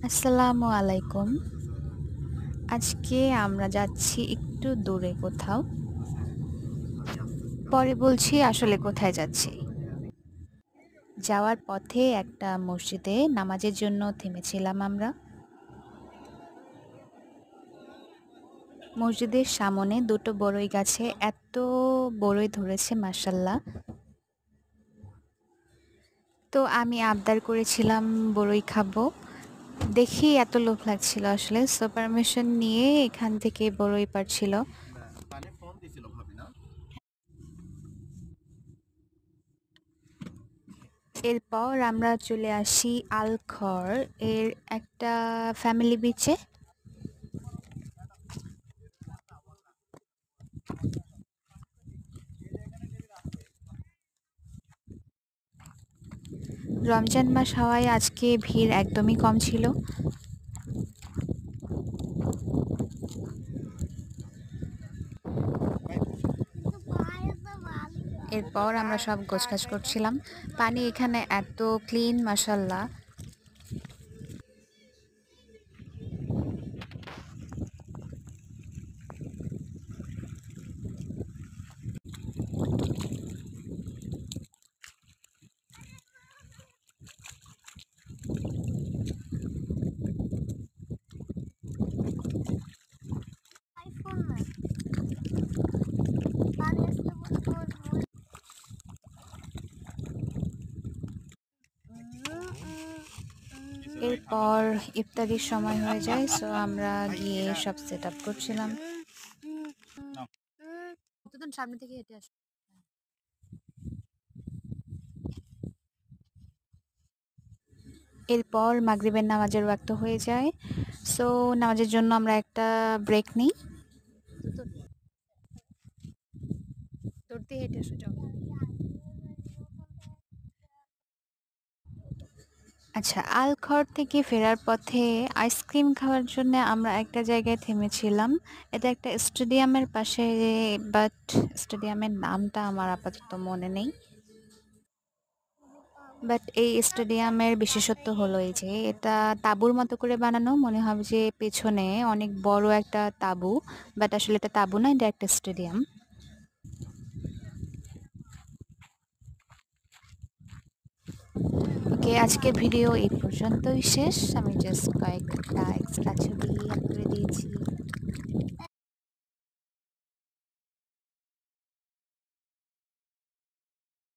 আসসালামু আলাইকুম। আজকে আমরা যাচ্ছি একটু দূরে কোথাও। পরে বলছি আসলে কোথায় যাচ্ছি। যাওয়ার পথে একটা মসজিদে নামাজের জন্য থেমেছিলাম আমরা। মসজিদের সামনে দুটো বড়ই গাছে এত বড়ই ধরেছে মাশাআল্লাহ। তো আমি আবদার করেছিলাম বড়ই খাবো। দেখি এত লোভ লাগছিল আসলে, সো পারমিশন নিয়ে এখান থেকে বড়ই পাড়ছিল। এরপর আমরা চলে আসি আলখর এর একটা ফ্যামিলি বিচে। রমজান মাস হওয়ায় আজকে ভিড় একদমই কম ছিল। এরপর আমরা সব গোছগাছ করছিলাম। পানি এখানে এত ক্লিন মাশাল্লাহ। এরপর ইফতারির সময় হয়ে যায়, সো আমরা গিয়ে সব সেট আপ করছিলাম। সামনে থেকে হেঁটে আসো। এরপর মাগরিবের নামাজের ওয়াক্ত হয়ে যায়, সো নামাজের জন্য আমরা একটা ব্রেক নিই। দৌড়তে হেঁটে এসো, যাও। আচ্ছা, আলখর থেকে ফেরার পথে আইসক্রিম খাওয়ার জন্য আমরা একটা জায়গায় থেমেছিলাম। এটা একটা স্টেডিয়ামের পাশে, বাট স্টেডিয়ামের নামটা আমার আপাতত মনে নেই। বাট এই স্টেডিয়ামের বিশেষত্ব হলো এই যে এটা তাঁবুর মতো করে বানানো, মনে হবে যে পেছনে অনেক বড় একটা তাঁবু, বাট আসলে এটা তাঁবু না, এটা একটা স্টেডিয়াম। ওকে, আজকের ভিডিও এই পর্যন্তই শেষ। আমি জাস্ট কয়েকটা এক্সট্রা ছবি অ্যাড করে দিয়েছি।